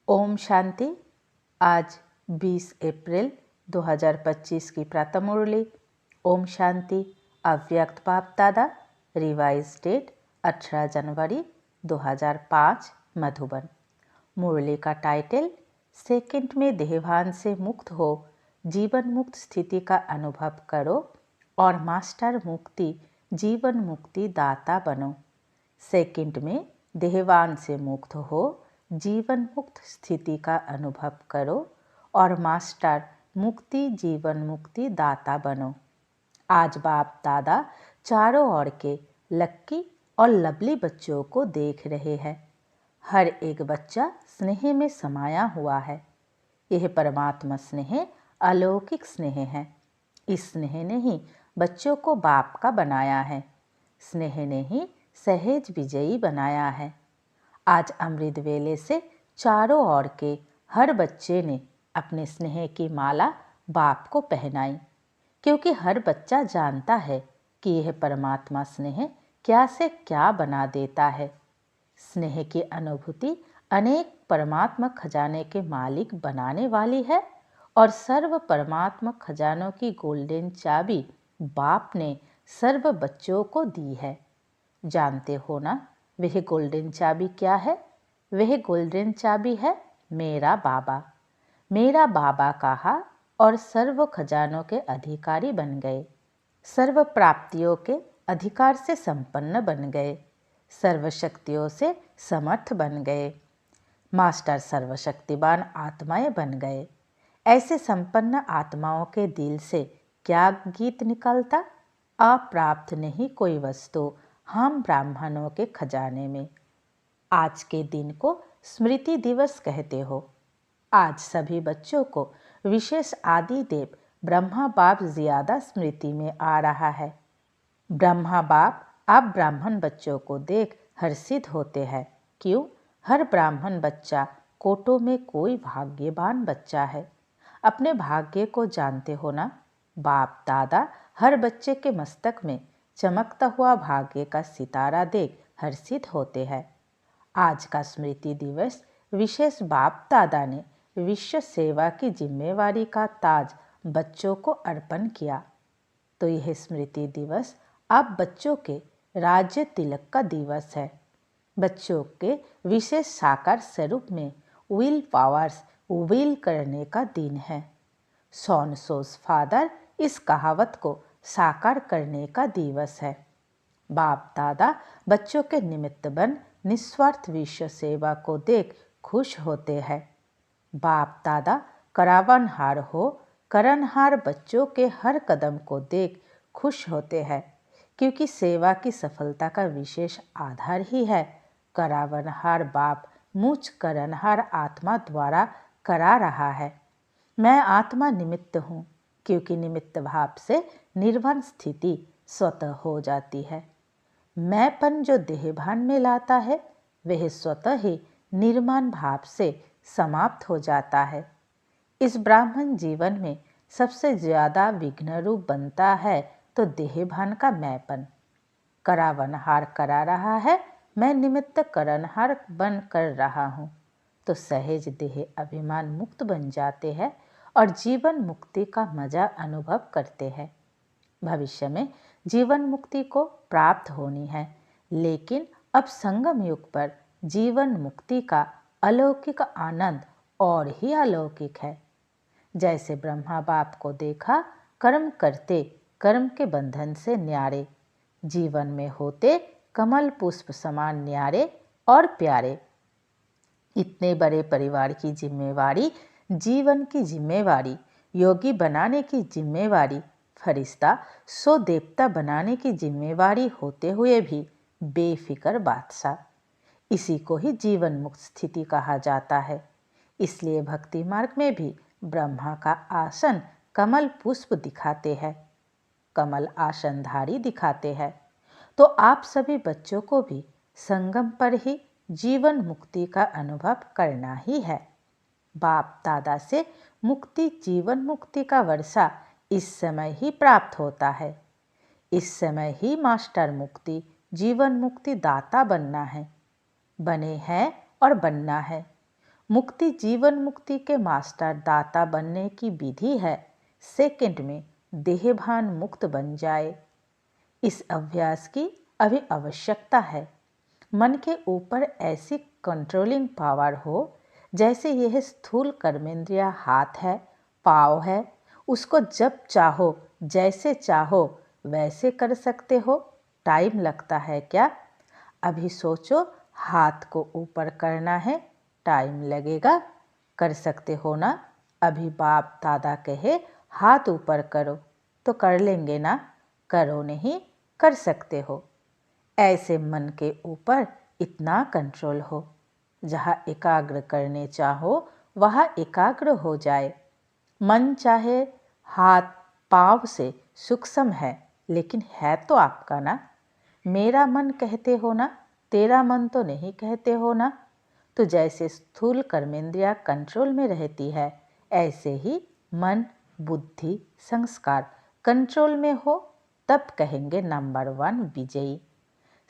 ओम शांति। आज 20 अप्रैल 2025 की प्रातः मुरली। ओम शांति। अव्यक्त बाप दादा, रिवाइज डेट 18 जनवरी 2005, मधुबन। मुरली का टाइटल, सेकंड में देहभान से मुक्त हो जीवन मुक्त स्थिति का अनुभव करो और मास्टर मुक्ति जीवन मुक्ति दाता बनो। सेकंड में देहभान से मुक्त हो जीवन मुक्त स्थिति का अनुभव करो और मास्टर मुक्ति जीवन मुक्ति दाता बनो। आज बाप दादा चारों ओर के लक्की और लवली बच्चों को देख रहे हैं। हर एक बच्चा स्नेह में समाया हुआ है। यह परमात्मा स्नेह अलौकिक स्नेह है। इस स्नेह ने ही बच्चों को बाप का बनाया है। स्नेह ने ही सहज विजयी बनाया है। आज अमृत वेले से चारों ओर के हर बच्चे ने अपने स्नेह की माला बाप को पहनाई, क्योंकि हर बच्चा जानता है कि यह परमात्मा स्नेह क्या से क्या बना देता है। स्नेह की अनुभूति अनेक परमात्मा खजाने के मालिक बनाने वाली है और सर्व परमात्मा खजानों की गोल्डन चाबी बाप ने सर्व बच्चों को दी है। जानते हो ना वह गोल्डन चाबी क्या है? वह गोल्डन चाबी है मेरा बाबा। मेरा बाबा कहा और सर्व खजानों के अधिकारी बन गए, सर्व प्राप्तियों के अधिकार से संपन्न बन गए, सर्व शक्तियों से समर्थ बन गए, मास्टर सर्वशक्तिवान आत्माएं बन गए। ऐसे संपन्न आत्माओं के दिल से क्या गीत निकलता? अप्राप्त नहीं कोई वस्तु हम ब्राह्मणों के खजाने में। आज के दिन को स्मृति दिवस कहते हो। आज सभी बच्चों को विशेष आदि देव ब्रह्मा बाप ज्यादा स्मृति में आ रहा है। ब्रह्मा बाप आप ब्राह्मण बच्चों को देख हर्षित होते हैं। क्यों? हर ब्राह्मण बच्चा कोटों में कोई भाग्यवान बच्चा है। अपने भाग्य को जानते हो ना? बाप दादा हर बच्चे के मस्तक में चमकता हुआ भाग्य का सितारा देख हर्षित होते हैं। आज का स्मृति दिवस विशेष बाप दादा ने विश्व सेवा की जिम्मेवारी का ताज बच्चों को अर्पण किया। तो यह स्मृति दिवस आप बच्चों के राज्य तिलक का दिवस है। बच्चों के विशेष साकार स्वरूप में विल पावर्स विल करने का दिन है। सॉन सोस फादर इस कहावत को साकार करने का दिवस है। बाप दादा बच्चों के निमित्त बन निस्वार्थ विश्व सेवा को देख खुश होते हैं। बाप दादा करावनहार हो करनहार बच्चों के हर कदम को देख खुश होते हैं, क्योंकि सेवा की सफलता का विशेष आधार ही है करावनहार बाप मुझ करनहार आत्मा द्वारा करा रहा है। मैं आत्मा निमित्त हूँ, क्योंकि निमित्त भाव से निर्वाण स्थिति स्वतः हो जाती है। मैंपन जो देहभान में लाता है वह स्वतः ही निर्माण भाव से समाप्त हो जाता है। इस ब्राह्मण जीवन में सबसे ज्यादा विघ्न रूप बनता है तो देहभान का मैंपन। करावनहार करा रहा है, मैं निमित्त करनहार बन कर रहा हूँ, तो सहज देह अभिमान मुक्त बन जाते हैं और जीवन मुक्ति का मजा अनुभव करते हैं। भविष्य में जीवन मुक्ति को प्राप्त होनी है, लेकिन अब संगम युग पर जीवन मुक्ति का अलौकिक आनंद और ही अलौकिक है। जैसे ब्रह्मा बाप को देखा कर्म करते कर्म के बंधन से न्यारे, जीवन में होते कमल पुष्प समान न्यारे और प्यारे। इतने बड़े परिवार की जिम्मेवारी, जीवन की जिम्मेवारी, योगी बनाने की जिम्मेवारी, फरिश्ता सो देवता बनाने की जिम्मेवारी होते हुए भी बेफिक्र बादशाह, इसी को ही जीवन मुक्त स्थिति कहा जाता है। इसलिए भक्ति मार्ग में भी ब्रह्मा का आसन कमल पुष्प दिखाते हैं, कमल आसनधारी दिखाते हैं। तो आप सभी बच्चों को भी संगम पर ही जीवन मुक्ति का अनुभव करना ही है। बाप दादा से मुक्ति जीवन मुक्ति का वर्षा इस समय ही प्राप्त होता है। इस समय ही मास्टर मुक्ति जीवन मुक्ति दाता बनना है, बने हैं और बनना है। मुक्ति जीवन मुक्ति के मास्टर दाता बनने की विधि है। सेकंड में देहभान मुक्त बन जाए। इस अभ्यास की अभी आवश्यकता है। मन के ऊपर ऐसी कंट्रोलिंग पावर हो जैसे यह स्थूल कर्मेंद्रिय हाथ है, पाँव है, उसको जब चाहो जैसे चाहो वैसे कर सकते हो। टाइम लगता है क्या? अभी सोचो, हाथ को ऊपर करना है, टाइम लगेगा। कर सकते हो ना? अभी बाप दादा कहे हाथ ऊपर करो तो कर लेंगे ना? करो नहीं, कर सकते हो। ऐसे मन के ऊपर इतना कंट्रोल हो, जहाँ एकाग्र करने चाहो वहाँ एकाग्र हो जाए। मन चाहे हाथ पाँव से सूक्ष्म है, लेकिन है तो आपका ना। मेरा मन कहते हो ना, तेरा मन तो नहीं कहते हो ना। तो जैसे स्थूल कर्मेंद्रिया कंट्रोल में रहती है, ऐसे ही मन, बुद्धि, संस्कार कंट्रोल में हो, तब कहेंगे नंबर 1 विजयी।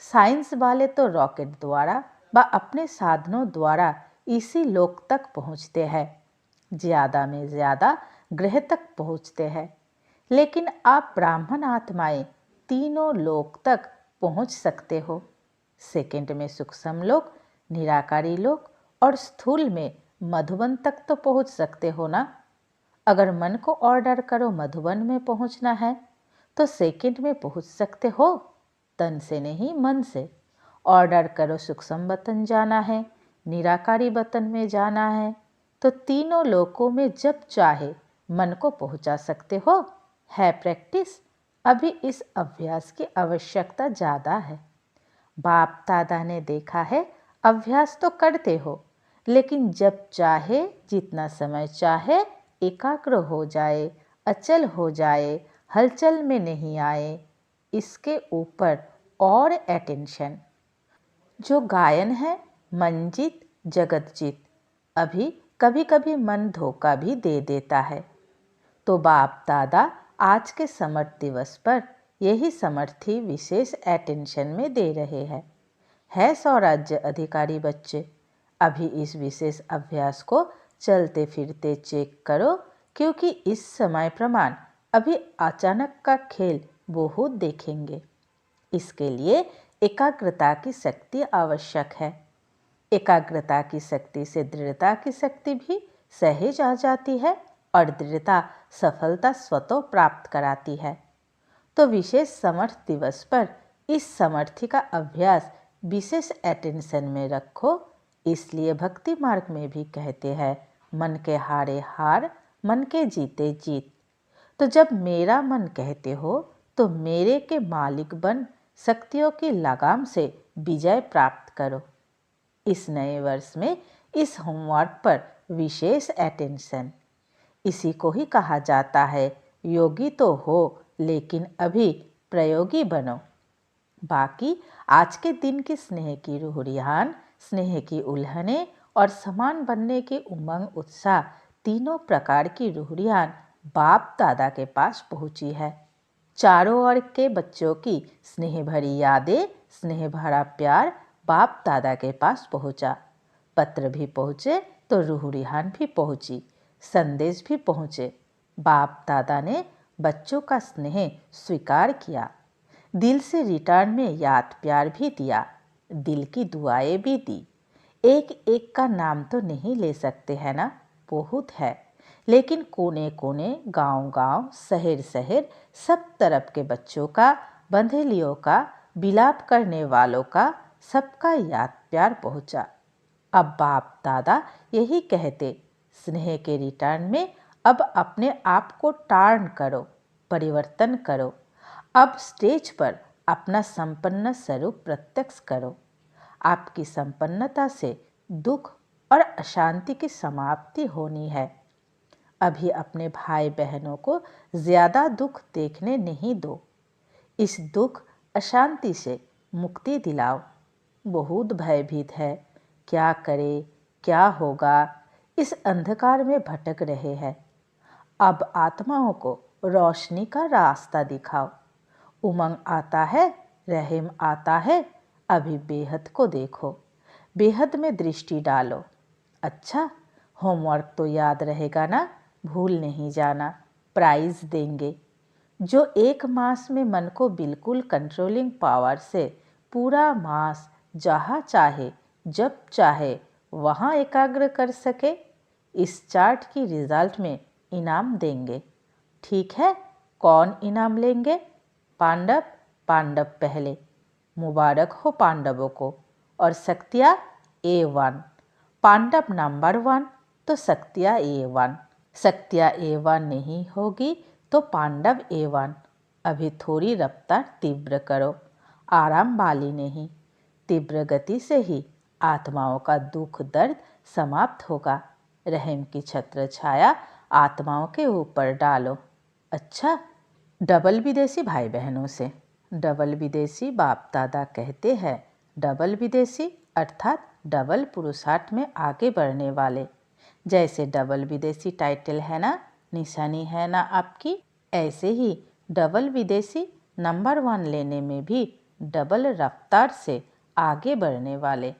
साइंस वाले तो रॉकेट द्वारा व अपने साधनों द्वारा इसी लोक तक पहुंचते हैं, ज़्यादा में ज़्यादा ग्रह तक पहुंचते हैं। लेकिन आप ब्राह्मण आत्माएं तीनों लोक तक पहुंच सकते हो। सेकंड में सूक्ष्म लोक, निराकारी लोक और स्थूल में मधुबन तक तो पहुंच सकते हो ना। अगर मन को ऑर्डर करो मधुबन में पहुंचना है तो सेकंड में पहुंच सकते हो, तन से नहीं मन से। ऑर्डर करो सूक्ष्म वतन जाना है, निराकारी वतन में जाना है, तो तीनों लोकों में जब चाहे मन को पहुंचा सकते हो। है प्रैक्टिस। अभी इस अभ्यास की आवश्यकता ज़्यादा है। बाप दादा ने देखा है, अभ्यास तो करते हो, लेकिन जब चाहे, जितना समय चाहे एकाग्र हो जाए, अचल हो जाए, हलचल में नहीं आए, इसके ऊपर और अटेंशन। जो गायन है, मन जीत जगत जीत। अभी कभी कभी मन धोखा भी दे देता है। तो बाप दादा आज के समर्थ दिवस पर यही समर्थी विशेष अटेंशन में दे रहे हैं। है स्वराज्य अधिकारी बच्चे, अभी इस विशेष अभ्यास को चलते फिरते चेक करो, क्योंकि इस समय प्रमाण अभी अचानक का खेल बहुत देखेंगे। इसके लिए एकाग्रता की शक्ति आवश्यक है। एकाग्रता की शक्ति से दृढ़ता की शक्ति भी सहज आ जाती है और दृढ़ता सफलता स्वतः प्राप्त कराती है। तो विशेष समर्थ दिवस पर इस समर्थी का अभ्यास विशेष अटेंशन में रखो। इसलिए भक्ति मार्ग में भी कहते हैं, मन के हारे हार, मन के जीते जीत। तो जब मेरा मन कहते हो तो मेरे के मालिक बन शक्तियों की लगाम से विजय प्राप्त करो। इस नए वर्ष में इस होमवर्क पर विशेष अटेंशन। इसी को ही कहा जाता है योगी तो हो, लेकिन अभी प्रयोगी बनो। बाकी आज के दिन की स्नेह की रूह-रिहान, स्नेह की उल्हने और समान बनने की उमंग उत्साह, तीनों प्रकार की रूह-रिहान बाप दादा के पास पहुंची है। चारों ओर के बच्चों की स्नेह भरी यादें, स्नेह भरा प्यार बाप दादा के पास पहुंचा। पत्र भी पहुंचे तो रूह-रिहान भी पहुंची, संदेश भी पहुंचे। बाप दादा ने बच्चों का स्नेह स्वीकार किया, दिल से रिटर्न में याद प्यार भी दिया, दिल की दुआएं भी दी। एक एक का नाम तो नहीं ले सकते हैं ना, बहुत है। लेकिन कोने कोने, गांव गांव, शहर शहर, सब तरफ के बच्चों का, बंधेलियों का, विलाप करने वालों का, सबका याद प्यार पहुंचा। अब बाप दादा यही कहते, स्नेह के रिटर्न में अब अपने आप को टर्न करो, परिवर्तन करो। अब स्टेज पर अपना संपन्न स्वरूप प्रत्यक्ष करो। आपकी संपन्नता से दुख और अशांति की समाप्ति होनी है। अभी अपने भाई बहनों को ज़्यादा दुख देखने नहीं दो। इस दुख अशांति से मुक्ति दिलाओ। बहुत भयभीत है, क्या करे, क्या होगा, इस अंधकार में भटक रहे हैं। अब आत्माओं को रोशनी का रास्ता दिखाओ। उमंग आता है, रहम आता है, अभी बेहद को देखो, बेहद में दृष्टि डालो। अच्छा, होमवर्क तो याद रहेगा ना, भूल नहीं जाना, प्राइज़ देंगे। जो एक मास में मन को बिल्कुल कंट्रोलिंग पावर से पूरा मास जहाँ चाहे जब चाहे वहाँ एकाग्र कर सके, इस चार्ट की रिजल्ट में इनाम देंगे। ठीक है, कौन इनाम लेंगे? पांडव। पांडव पहले, मुबारक हो पांडवों को। और शक्तियाँ A1। पांडव नंबर 1 तो शक्तियाँ A1। शक्तियाँ A1 नहीं होगी तो पांडव A1। अभी थोड़ी रफ्तार तीव्र करो, आराम वाली नहीं। तीव्र गति से ही आत्माओं का दुख दर्द समाप्त होगा। रहम की छत्र छाया आत्माओं के ऊपर डालो। अच्छा, डबल विदेशी भाई बहनों से। डबल विदेशी बाप दादा कहते हैं, डबल विदेशी अर्थात डबल पुरुषार्थ में आगे बढ़ने वाले। जैसे डबल विदेशी टाइटल है ना, निशानी है ना आपकी, ऐसे ही डबल विदेशी नंबर 1 लेने में भी डबल रफ्तार से आगे बढ़ने वाले।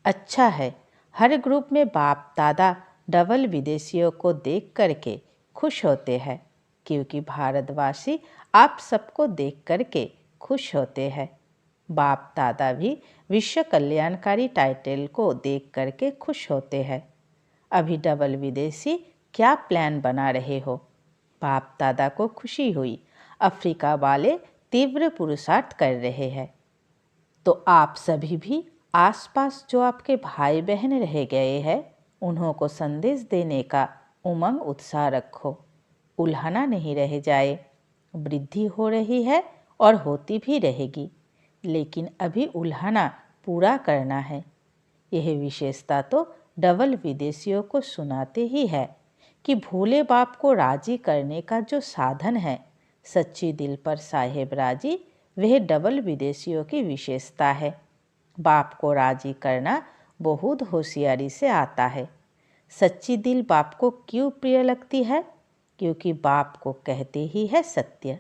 अच्छा है, हर ग्रुप में बाप दादा डबल विदेशियों को देख करके खुश होते हैं, क्योंकि भारतवासी आप सबको देख करके खुश होते हैं। बाप दादा भी विश्व कल्याणकारी टाइटल को देख करके खुश होते हैं। अभी डबल विदेशी क्या प्लान बना रहे हो? बाप दादा को खुशी हुई, अफ्रीका वाले तीव्र पुरुषार्थ कर रहे हैं। तो आप सभी भी आसपास जो आपके भाई बहन रह गए हैं, उन्हों को संदेश देने का उमंग उत्साह रखो। उल्हाना नहीं रह जाए। वृद्धि हो रही है और होती भी रहेगी, लेकिन अभी उल्हाना पूरा करना है। यह विशेषता तो डबल विदेशियों को सुनाते ही है कि भोले बाप को राजी करने का जो साधन है, सच्ची दिल पर साहेब राजी, वह डबल विदेशियों की विशेषता है। बाप को राजी करना बहुत होशियारी से आता है। सच्ची दिल बाप को क्यों प्रिय लगती है? क्योंकि बाप को कहते ही है सत्य,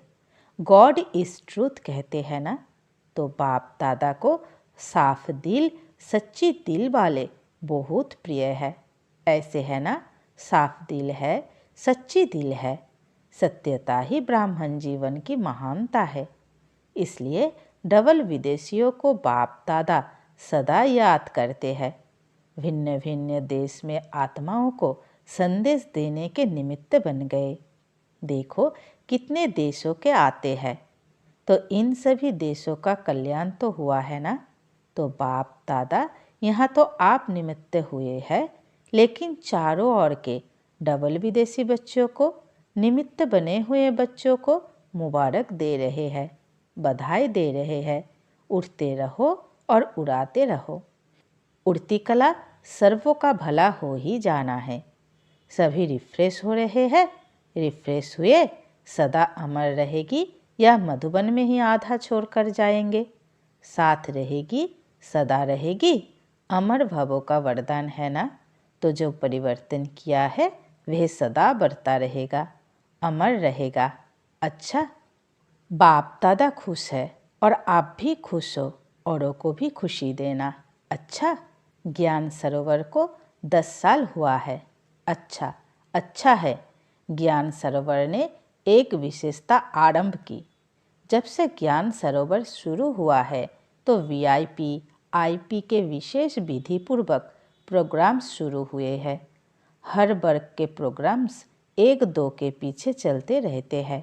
गॉड इज ट्रूथ कहते हैं ना। तो बाप दादा को साफ दिल, सच्ची दिल वाले बहुत प्रिय है। ऐसे है ना, साफ दिल है, सच्ची दिल है। सत्यता ही ब्राह्मण जीवन की महानता है। इसलिए डबल विदेशियों को बाप दादा सदा याद करते हैं। भिन्न भिन्न देश में आत्माओं को संदेश देने के निमित्त बन गए। देखो कितने देशों के आते हैं, तो इन सभी देशों का कल्याण तो हुआ है ना। तो बाप दादा यहाँ तो आप निमित्त हुए हैं, लेकिन चारों ओर के डबल विदेशी बच्चों को, निमित्त बने हुए बच्चों को मुबारक दे रहे हैं, बधाई दे रहे हैं। उड़ते रहो और उड़ाते रहो। उड़ती कला सर्वों का भला हो ही जाना है। सभी रिफ्रेश हो रहे हैं, रिफ्रेश हुए, सदा अमर रहेगी या मधुबन में ही आधा छोड़ कर जाएंगे? साथ रहेगी, सदा रहेगी, अमर भवों का वरदान है ना। तो जो परिवर्तन किया है वह सदा बढ़ता रहेगा, अमर रहेगा। अच्छा, बाप दादा खुश है और आप भी खुश हो, औरों को भी खुशी देना। अच्छा, ज्ञान सरोवर को 10 साल हुआ है। अच्छा है, ज्ञान सरोवर ने एक विशेषता आरंभ की। जब से ज्ञान सरोवर शुरू हुआ है तो VIP, IP के विशेष विधि पूर्वक प्रोग्राम्स शुरू हुए हैं। हर वर्ग के प्रोग्राम्स 1-2 के पीछे चलते रहते हैं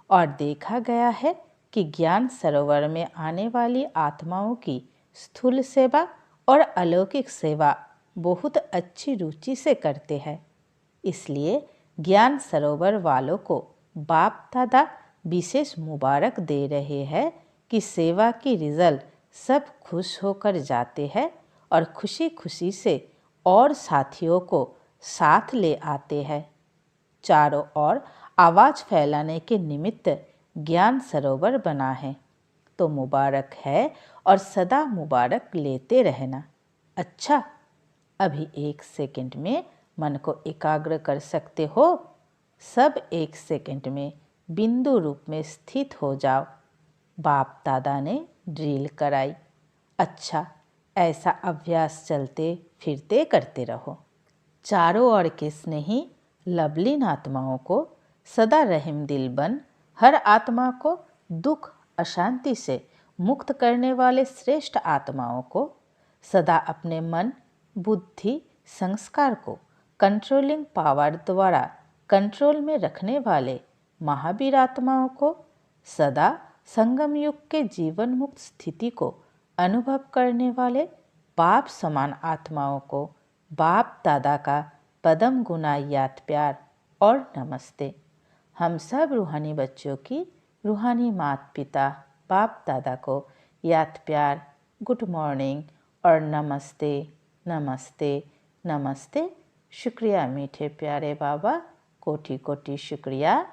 और देखा गया है कि ज्ञान सरोवर में आने वाली आत्माओं की स्थूल सेवा और अलौकिक सेवा बहुत अच्छी रुचि से करते हैं। इसलिए ज्ञान सरोवर वालों को बाप दादा विशेष मुबारक दे रहे हैं कि सेवा की रिजल्ट सब खुश होकर जाते हैं और खुशी खुशी से और साथियों को साथ ले आते हैं। चारों ओर आवाज़ फैलाने के निमित्त ज्ञान सरोवर बना है। तो मुबारक है और सदा मुबारक लेते रहना। अच्छा, अभी 1 सेकंड में मन को एकाग्र कर सकते हो। सब 1 सेकंड में बिंदु रूप में स्थित हो जाओ। बाप दादा ने ड्रिल कराई। अच्छा, ऐसा अभ्यास चलते फिरते करते रहो। चारों ओर के स्नेही लवलीन आत्माओं को सदा रहम दिल बन हर आत्मा को दुख अशांति से मुक्त करने वाले श्रेष्ठ आत्माओं को सदा अपने मन बुद्धि संस्कार को कंट्रोलिंग पावर द्वारा कंट्रोल में रखने वाले महावीर आत्माओं को सदा संगम युग के जीवन मुक्त स्थिति को अनुभव करने वाले बाप समान आत्माओं को बाप दादा का पदम गुना याद प्यार और नमस्ते। हम सब रूहानी बच्चों की रूहानी माता पिता बाप दादा को याद प्यार गुड मॉर्निंग और नमस्ते नमस्ते नमस्ते। शुक्रिया मीठे प्यारे बाबा, कोटि कोटि शुक्रिया।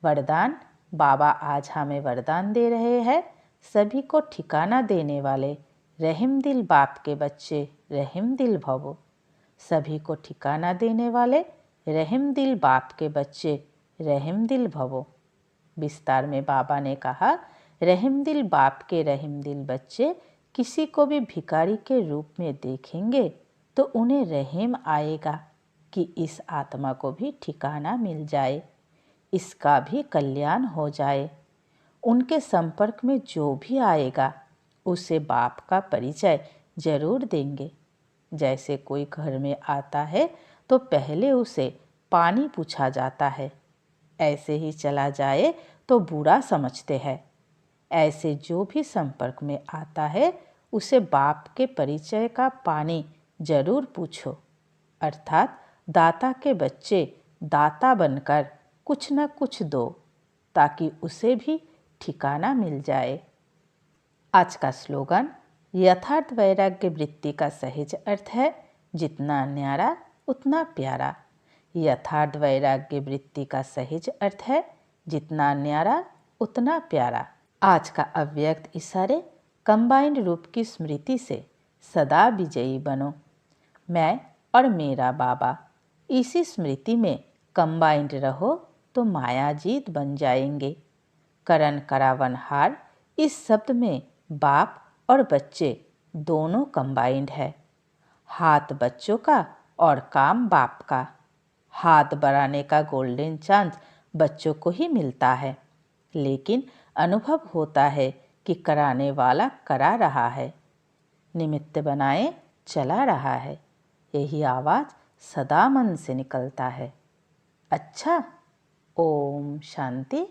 वरदान। बाबा आज हमें वरदान दे रहे हैं, सभी को ठिकाना देने वाले रहम दिल बाप के बच्चे रहम दिल भवो। सभी को ठिकाना देने वाले रहम दिल बाप के बच्चे रहम दिल भवो। विस्तार में बाबा ने कहा, रहम दिल बाप के रहम दिल बच्चे किसी को भी भिखारी के रूप में देखेंगे तो उन्हें रहम आएगा कि इस आत्मा को भी ठिकाना मिल जाए, इसका भी कल्याण हो जाए। उनके संपर्क में जो भी आएगा उसे बाप का परिचय जरूर देंगे। जैसे कोई घर में आता है तो पहले उसे पानी पूछा जाता है, ऐसे ही चला जाए तो बुरा समझते हैं। ऐसे जो भी संपर्क में आता है उसे बाप के परिचय का पानी जरूर पूछो। अर्थात दाता के बच्चे दाता बनकर कुछ न कुछ दो ताकि उसे भी ठिकाना मिल जाए। आज का स्लोगन। यथार्थ वैराग्य वृत्ति का सहज अर्थ है, जितना न्यारा उतना प्यारा। यथार्थ वैराग्य वृत्ति का सहज अर्थ है, जितना न्यारा उतना प्यारा। आज का अव्यक्त इशारे कंबाइंड रूप की स्मृति से सदा विजयी बनो। मैं और मेरा बाबा, इसी स्मृति में कंबाइंड रहो तो मायाजीत बन जाएंगे। करण करावन हार, इस शब्द में बाप और बच्चे दोनों कंबाइंड है। हाथ बच्चों का और काम बाप का। हाथ बढ़ाने का गोल्डन चांस बच्चों को ही मिलता है, लेकिन अनुभव होता है कि कराने वाला करा रहा है, निमित्त बनाए चला रहा है। यही आवाज़ सदा मन से निकलता है। अच्छा, ओम शांति।